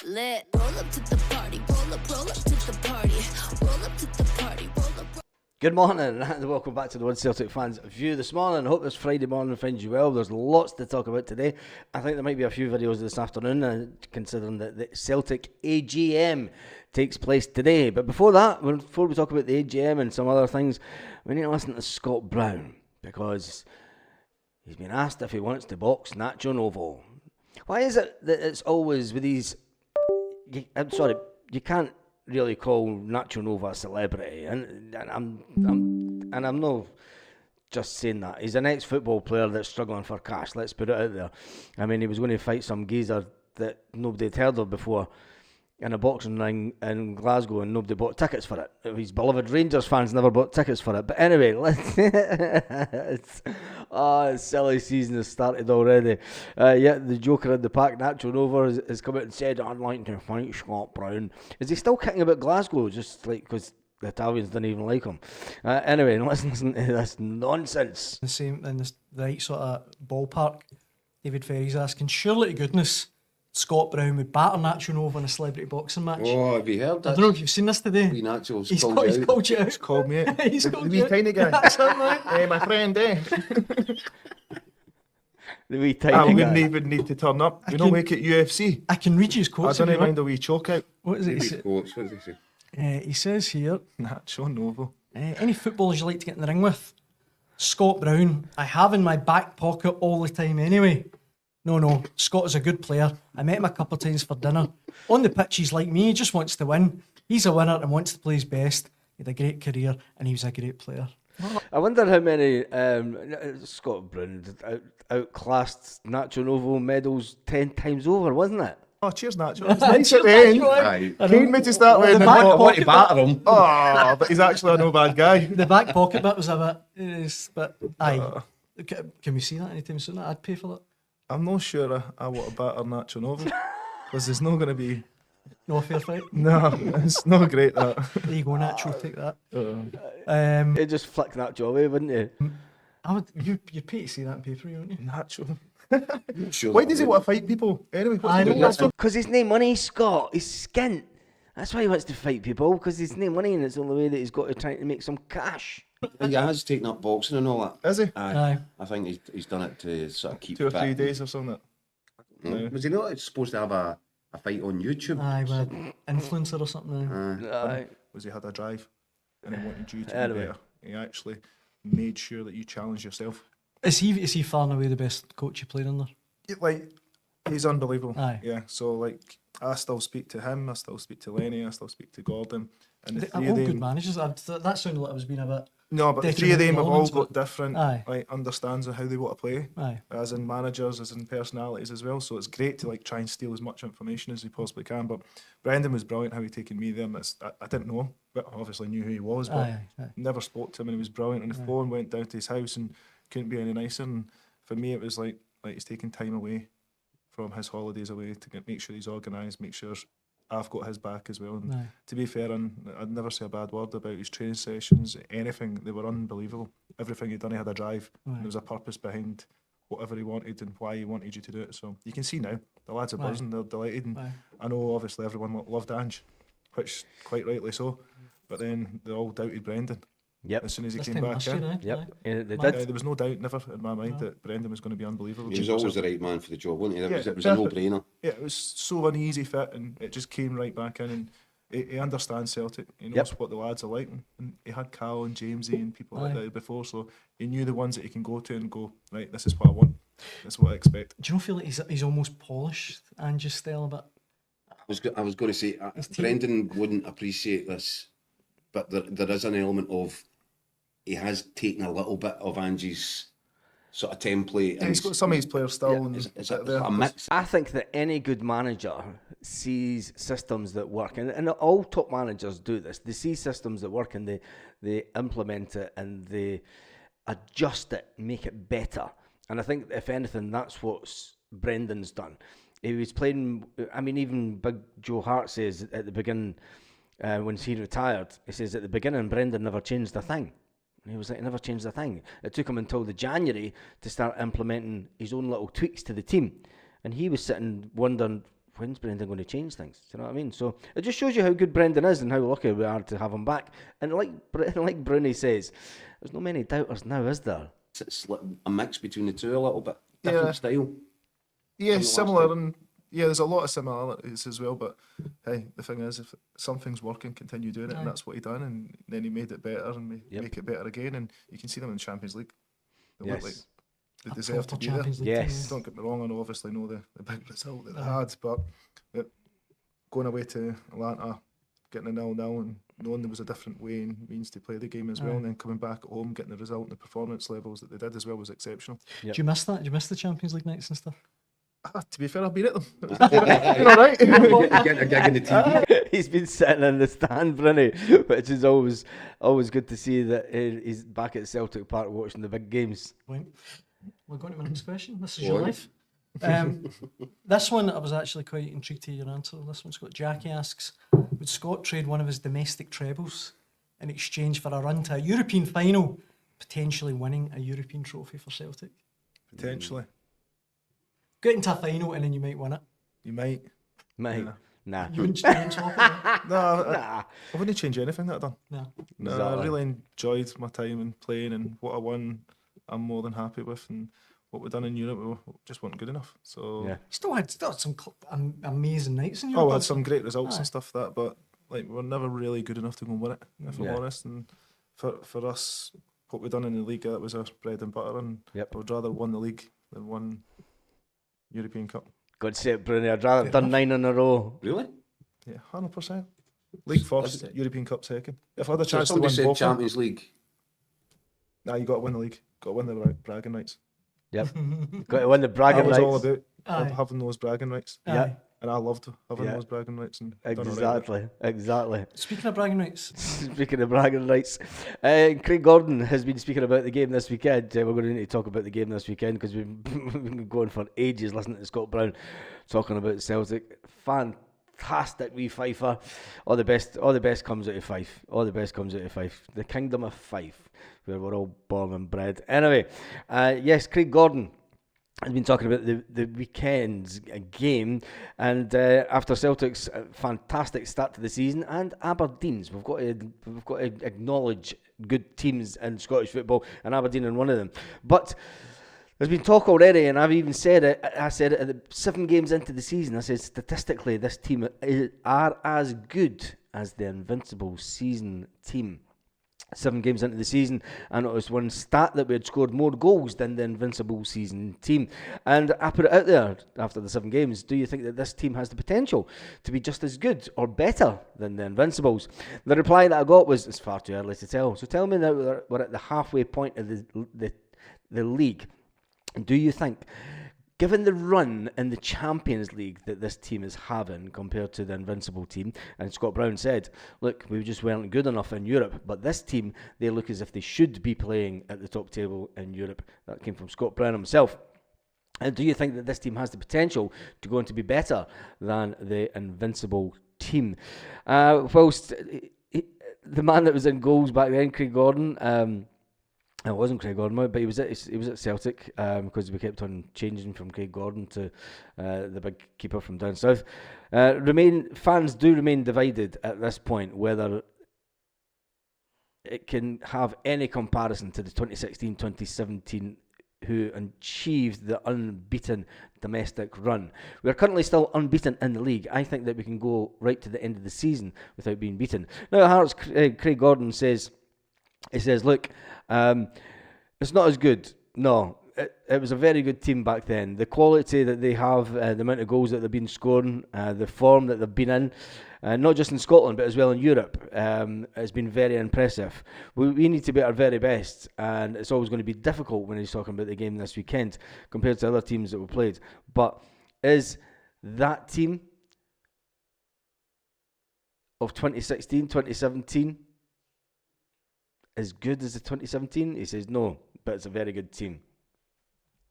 lit. Roll up to the party, roll up to the party, roll up to the party, roll up. Good morning and welcome back to the One Celtic Fans View this morning. I hope this Friday morning finds you well. There's lots to talk about today. I think there might be a few videos this afternoon, considering that the Celtic AGM takes place today. But before that, before we talk about the AGM and some other things, we need to listen to Scott Brown, because he's been asked if he wants to box Nacho Novo. Why is it that it's always with these... I'm sorry, you can't really call Nacho Novo a celebrity, and I'm not just saying that. He's an ex-football player that's struggling for cash. Let's put it out there. I mean, he was going to fight some geezer that nobody had heard of before in a boxing ring in Glasgow, and nobody bought tickets for it. His beloved Rangers fans never bought tickets for it. But anyway, it's silly season has started already. The Joker in the pack, Nacho Novo, has come out and said, "I'd like to fight Scott Brown." Is he still kicking about Glasgow, just like because the Italians didn't even like him? Anyway, listen to this nonsense. The same in the right sort of ballpark. David Ferry's asking, surely to goodness Scott Brown would batter Nacho Novo in a celebrity boxing match. Oh, have you heard that? I don't know if you've seen this today. Wee Nacho's He's called you out. called you out. He's called me out. He's the called wee you out. tiny guy. That's him, right? Hey, my friend, eh? The wee I tiny wouldn't guy. even need to turn up. I You know, can- make it UFC. I can read you his I quotes. don't if you mind want. a wee choke out. What is it? Maybe quotes, what does he say? He says here, Nacho Novo. any footballers you like to get in the ring with? Scott Brown, I have in my back pocket all the time anyway. No, Scott is a good player. I met him a couple of times for dinner. On the pitch, he's like me. He just wants to win. He's a winner and wants to play his best. He had a great career and he was a great player. I wonder how many Scott Brown outclassed Nacho Novo medals 10 times over, wasn't it? Oh, cheers, Nacho. It's nice at the end. Aye. Came me to start with. The and back thought, pocket batter him. oh, but he's actually a no bad guy. The back pocket bit was a bit, but aye. Can we see that anytime soon? I'd pay for that. I'm not sure I want to batter Nacho Novo, because there's not going to be. No fair fight. No, it's not great, that. There you go, Nacho, take that. He'd just flick Nacho away, wouldn't he? You'd pay to see that in paper, wouldn't you? Nacho. Sure Why does he want to fight people? Anyway, what's I he know, doing? that's what- Because he's no money, Scott. He's skint. That's why he wants to fight people, because he's no money, and it's the only way that he's got to try to make some cash. He has taken up boxing and all that. Is he? Aye. I think he's done it to sort of keep 2 or fit. 3 days or something. No. Was he not supposed to have a fight on YouTube? Aye, with an influencer or something. Aye. Was he had a drive and he wanted you to Anyway. be better. He actually made sure that you challenged yourself. Is he far and away the best coach you played under? Like, he's unbelievable. Aye. Yeah, so like, I still speak to him, I still speak to Lenny, I still speak to Gordon. And the They're three all of good them... managers. That sounded like I was being a bit. No, but the three of them have all detrimental got different Aye. like understands of how they want to play. Aye. As in managers, as in personalities as well. So it's great to like try and steal as much information as we possibly can. But Brendan was brilliant how he taken me there, and I didn't know him, but obviously knew who he was, but Aye. never spoke to him, and he was brilliant on the phone, went down to his house and couldn't be any nicer. And for me it was like he's taking time away from his holidays away to make sure he's organised, make sure I've got his back as well. And Aye. to be fair, and I'd never say a bad word about his training sessions, anything. They were unbelievable. Everything he'd done, he had a drive. Aye. And there was a purpose behind whatever he wanted and why he wanted you to do it. So you can see now, the lads are Aye. buzzing, they're delighted. And Aye. I know obviously everyone loved Ange, which quite rightly so. But then they all doubted Brendan Yep. as soon as he This came time back last in. year, aye. Yep. Aye. Yeah, they Man, did. There was no doubt, never in my mind, that Brendan was going to be unbelievable. He was always the right man for the job, wasn't he? It was a perfect. no-brainer. Yeah, it was so an easy fit, and it just came right back in. And he understands Celtic. He knows what the lads are like, and he had Cal and Jamesy and people like Aye. that before, so he knew the ones that he can go to and go, right, this is what I want. This is what I expect. Do you not feel like he's almost polished Ange's style a bit? I was going to say, Brendan wouldn't appreciate this, but there is an element of he has taken a little bit of Angie's sort of template. Yeah, he's got some of his players still. Yeah, and it's bit there. a mix. I think that any good manager sees systems that work, and all top managers do this. They see systems that work and they implement it and they adjust it, make it better. And I think, if anything, that's what Brendan's done. He was playing, I mean, even Big Joe Hart says at the beginning, when he retired, he says at the beginning, Brendan never changed a thing. He was like, he never changed a thing. It took him until the January to start implementing his own little tweaks to the team. And he was sitting wondering, when's Brendan going to change things? Do you know what I mean? So it just shows you how good Brendan is and how lucky we are to have him back. And like Bruni says, there's not many doubters now, is there? It's like a mix between the two a little bit. Yeah. Different style. Yeah, From the last similar, time. and yeah, there's a lot of similarities as well. But hey, the thing is, if something's working, continue doing it, Aye. and that's what he done. And then he made it better and Yep. make it better again. And you can see them in the Champions League. They look like Yes. they A deserve to proper be there. Champions League Yes. team, Don't get me wrong, I obviously know the big result that they Aye. had, but going away to Atlanta, getting a 0-0 and knowing there was a different way and means to play the game as well, Aye. and then coming back at home, getting the result and the performance levels that they did as well was exceptional. Do you miss that? Do you miss the Champions League nights and stuff? To be fair, I've been at them. You're all right. Getting a gig in the TV. He's been sitting in the stand, Bruni, which is always good to see that he's back at Celtic Park watching the big games. Point. We're going to my next question. This is Go your on. life. This one, I was actually quite intrigued to hear your answer. This one's got Jackie asks, would Scott trade one of his domestic trebles in exchange for a run to a European final, potentially winning a European trophy for Celtic? Potentially. Get into a final and then you might win it. You might. Mate, Yeah. nah. You wouldn't swap it. No, I Nah. wouldn't change anything that I've done. No. No, Exactly. I really enjoyed my time and playing, and what I won, I'm more than happy with. And what we've done in Europe, we just weren't good enough. So Yeah. Still had some amazing nights in your we had some great results Aye. and stuff that, but like we were never really good enough to go and win it, if Yeah. I'm honest. And for us, what we've done in the league, that was our bread and butter, and Yep. I would rather won the league than won European Cup. God save Bruni, I'd rather have done 9 in a row. Really? Yeah, 100%. League first, Is it? European Cup second. If I had a So chance to somebody win said both, Champions League. nah, you got to win the league. Got to win the bragging rights. Yep. Got to win the bragging I was all rights. about Aye. having those bragging rights, Yeah. and I loved having Yeah. those bragging rights. And done all right with it. Exactly. Speaking of bragging rights, Speaking of bragging rights, Craig Gordon has been speaking about the game this weekend. We're going to need to talk about the game this weekend because we've been going for ages listening to Scott Brown talking about Celtic. Fantastic wee Fifer. All the best comes out of Fife. All the best comes out of Fife. The kingdom of Fife, where we're all born and bred. Anyway, yes, Craig Gordon has been talking about the weekend's game, and after Celtic's fantastic start to the season and Aberdeen's, we've got to acknowledge good teams in Scottish football, and Aberdeen in one of them. But there's been talk already, and I've even said it. I said it at the 7 games into the season. I said statistically, this team are as good as the invincible season team. 7 games into the season, and it was one stat that we had scored more goals than the invincible season team. And I put it out there after the 7 games, do you think that this team has the potential to be just as good or better than the Invincibles? The reply that I got was, it's far too early to tell. So tell me now we're at the halfway point of the league. Do you think, given the run in the Champions League that this team is having compared to the Invincible team, and Scott Brown said, look, we just weren't good enough in Europe, but this team, they look as if they should be playing at the top table in Europe. That came from Scott Brown himself. And do you think that this team has the potential to go on to be better than the Invincible team? Whilst the man that was in goals back then, Craig Gordon, it wasn't Craig Gordon, but he was at Celtic because we kept on changing from Craig Gordon to the big keeper from down south. Fans do remain divided at this point whether it can have any comparison to the 2016-2017 who achieved the unbeaten domestic run. We are currently still unbeaten in the league. I think that we can go right to the end of the season without being beaten. Now, Hearts, Craig Gordon says, look, it's not as good. No, it was a very good team back then. The quality that they have, the amount of goals that they've been scoring, the form that they've been in, not just in Scotland but as well in Europe, has been very impressive. We need to be at our very best, and it's always going to be difficult when he's talking about the game this weekend compared to other teams that we played. But is that team of 2016, 2017 as good as the 2017? He says no, but it's a very good team.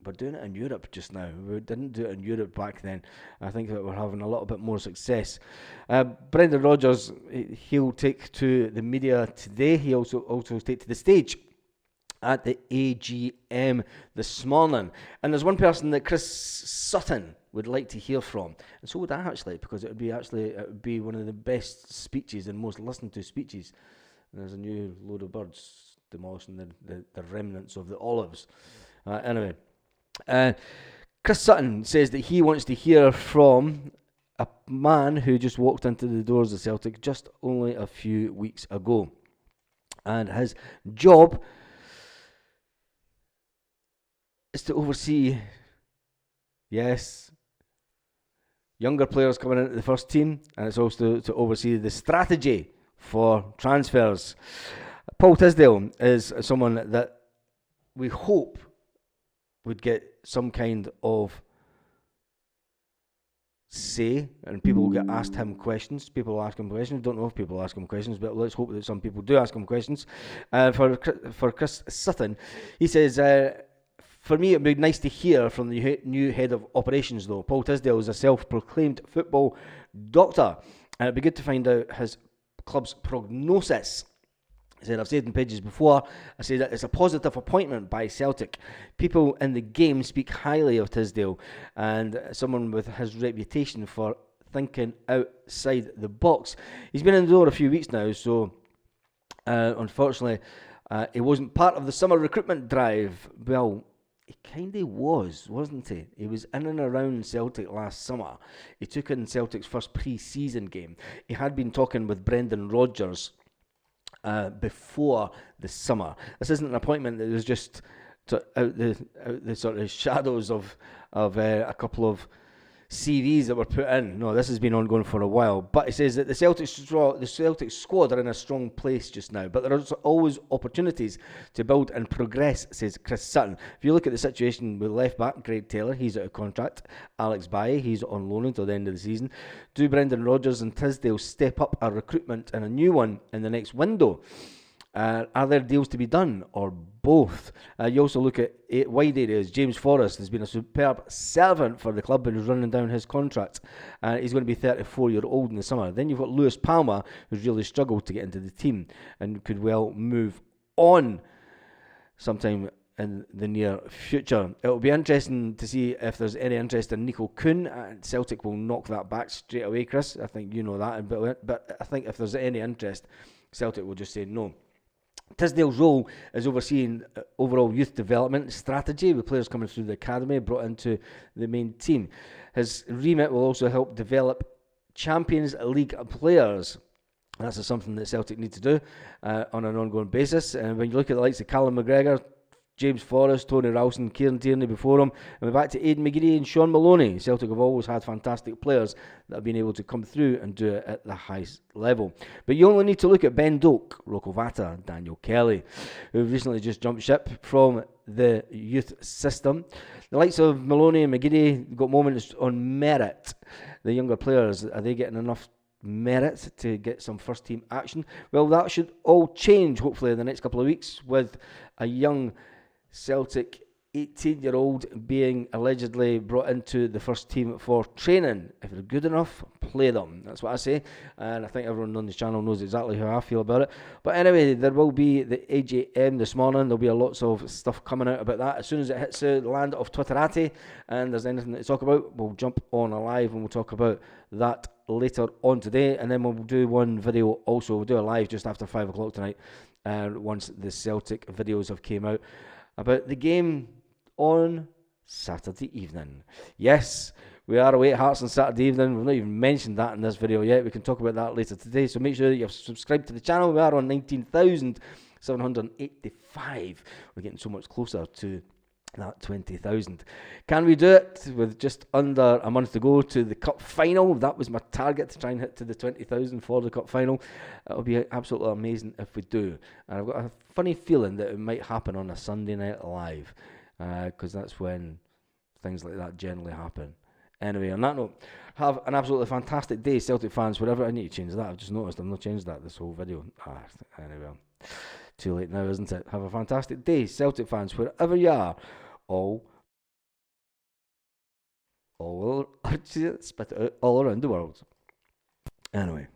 We're doing it in Europe just now. We didn't do it in Europe back then. I think that we're having a little bit more success. Brendan Rodgers, he'll take to the media today. He also take to the stage at the AGM this morning. And there's one person that Chris Sutton would like to hear from, and so would I actually, because it would be one of the best speeches and most listened to speeches. And there's a new load of birds demolishing the remnants of the olives. Anyway, Chris Sutton says that he wants to hear from a man who just walked into the doors of Celtic just only a few weeks ago, and his job is to oversee, yes, younger players coming into the first team, and it's also to oversee the strategy for transfers. Paul Tisdale is someone that we hope would get some kind of say, and people will get asked him questions. People will ask him questions. Don't know if people ask him questions, but let's hope that some people do ask him questions. For Chris Sutton, he says, for me, it would be nice to hear from the new head of operations, though. Paul Tisdale is a self-proclaimed football doctor, and it'd be good to find out his club's prognosis. He said, I've said in pages before, I say that it's a positive appointment by Celtic. People in the game speak highly of Tisdale, and someone with his reputation for thinking outside the box. He's been in the door a few weeks now, so unfortunately, he wasn't part of the summer recruitment drive. Well, he kind of was, wasn't he? He was in and around Celtic last summer. He took in Celtic's first pre-season game. He had been talking with Brendan Rodgers before the summer. This isn't an appointment that was just out the sort of shadows of a couple of CVs that were put in. No, this has been ongoing for a while. But it says that the Celtic squad are in a strong place just now, but there are always opportunities to build and progress, says Chris Sutton. If you look at the situation with left back Greg Taylor, he's out of contract. Alex Baye, he's on loan until the end of the season. Do Brendan Rodgers and Tisdale step up a recruitment and a new one in the next window? Are there deals to be done, or both? You also look at wide areas. James Forrest has been a superb servant for the club and is running down his contract. He's going to be 34-year-old in the summer. Then you've got Lewis Palmer, who's really struggled to get into the team and could well move on sometime in the near future. It'll be interesting to see if there's any interest in Nico Kuhn. Celtic will knock that back straight away, Chris. I think you know that. But I think if there's any interest, Celtic will just say no. Tisdale's role is overseeing overall youth development strategy with players coming through the academy brought into the main team. His remit will also help develop Champions League players. That's something that Celtic need to do on an ongoing basis. And when you look at the likes of Callum McGregor, James Forrest, Tony Ralston, Kieran Tierney before him, and we're back to Aidan McGeady and Sean Maloney. Celtic have always had fantastic players that have been able to come through and do it at the highest level. But you only need to look at Ben Doak, Rocco Vata, Daniel Kelly, who recently just jumped ship from the youth system. The likes of Maloney and McGeady got moments on merit. The younger players, are they getting enough merit to get some first team action? Well, that should all change hopefully in the next couple of weeks, with a young Celtic 18-year-old being allegedly brought into the first team for training. If they're good enough, play them. That's what I say. And I think everyone on this channel knows exactly how I feel about it. But anyway, there will be the AGM this morning. There'll be lots of stuff coming out about that. As soon as it hits the land of Twitterati and there's anything to talk about, we'll jump on a live and we'll talk about that later on today. And then we'll do one video also. We'll do a live just after 5 o'clock tonight, once the Celtic videos have came out, about the game on Saturday evening. Yes, we are away at Hearts on Saturday evening. We've not even mentioned that in this video yet. We can talk about that later today. So make sure that you've subscribed to the channel. We are on 19,785. We're getting so much closer to that 20,000. Can we do it with just under a month to go to the cup final? That was my target, to try and hit to the 20,000 for the cup final. It'll be absolutely amazing if we do. And I've got a funny feeling that it might happen on a Sunday night live, because that's when things like that generally happen. Anyway, on that note, have an absolutely fantastic day, Celtic fans, wherever. I need to change that. I've just noticed I've not changed that this whole video. Anyway, too late now, isn't it? Have a fantastic day, Celtic fans, wherever you are. All spit it out all around the world. Anyway.